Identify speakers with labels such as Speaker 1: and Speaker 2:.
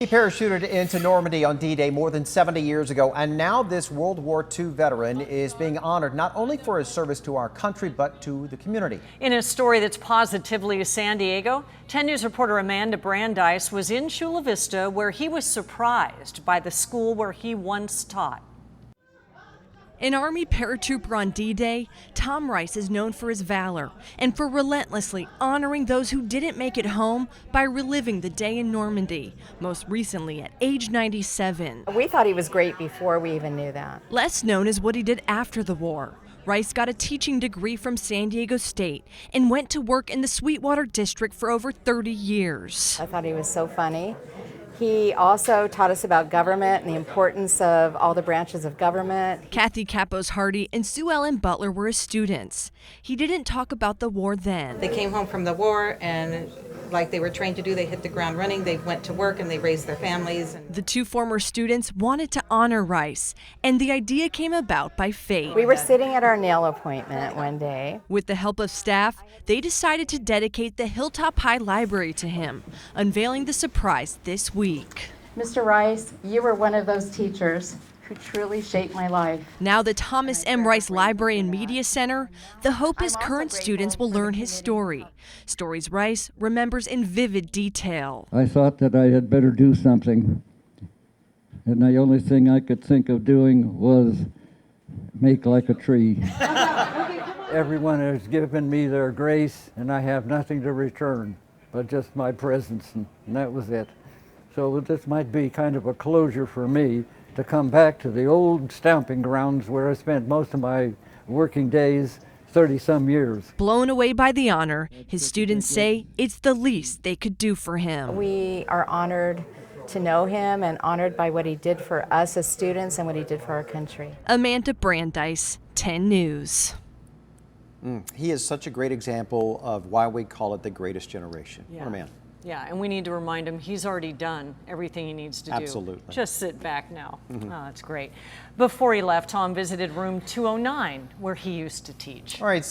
Speaker 1: He parachuted into Normandy on D-Day more than 70 years ago, and now this World War II veteran is being honored not only for his service to our country, but to the community.
Speaker 2: In a story that's positively San Diego, 10 News reporter Amanda Brandeis was in Chula Vista, where he was surprised by the school where he once taught.
Speaker 3: An Army paratrooper on D-Day, Tom Rice is known for his valor and for relentlessly honoring those who didn't make it home by reliving the day in Normandy, most recently at age 97.
Speaker 4: We thought he was great before we even knew that.
Speaker 3: Less known is what he did after the war. Rice got a teaching degree from San Diego State and went to work in the Sweetwater District for over 30 years.
Speaker 4: I thought he was so funny. He also taught us about government and the importance of all the branches of government.
Speaker 3: Kathy Capos Hardy and Sue Ellen Butler were his students. He didn't talk about the war then.
Speaker 5: They came home from the war and like they were trained to do, they hit the ground running. They went to work and they raised their families.
Speaker 3: The two former students wanted to honor Rice, and the idea came about by fate.
Speaker 4: We were sitting at our nail appointment one day.
Speaker 3: With the help of staff, they decided to dedicate the Hilltop High Library to him, unveiling the surprise this week.
Speaker 4: Mr. Rice, you were one of those teachers who truly shaped my life.
Speaker 3: Now the Thomas M. Rice Library and Media Center, the hope is current students will learn his story. Stories Rice remembers in vivid detail.
Speaker 6: I thought that I had better do something, and the only thing I could think of doing was make like a tree. Everyone has given me their grace, and I have nothing to return but just my presence, and that was it. So this might be kind of a closure for me to come back to the old stomping grounds where I spent most of my working days, 30-some years.
Speaker 3: Blown away by the honor, his students say it's the least they could do for him.
Speaker 4: We are honored to know him and honored by what he did for us as students and what he did for our country.
Speaker 3: Amanda Brandeis, 10 News.
Speaker 1: He is such a great example of why we call it the greatest generation.
Speaker 2: Yeah.
Speaker 1: What a man.
Speaker 2: Yeah, and we need to remind him he's already done everything he needs to do.
Speaker 1: Absolutely.
Speaker 2: Just sit back now. Oh, that's great. Before he left, Tom visited room 209, where he used to teach.
Speaker 1: All right.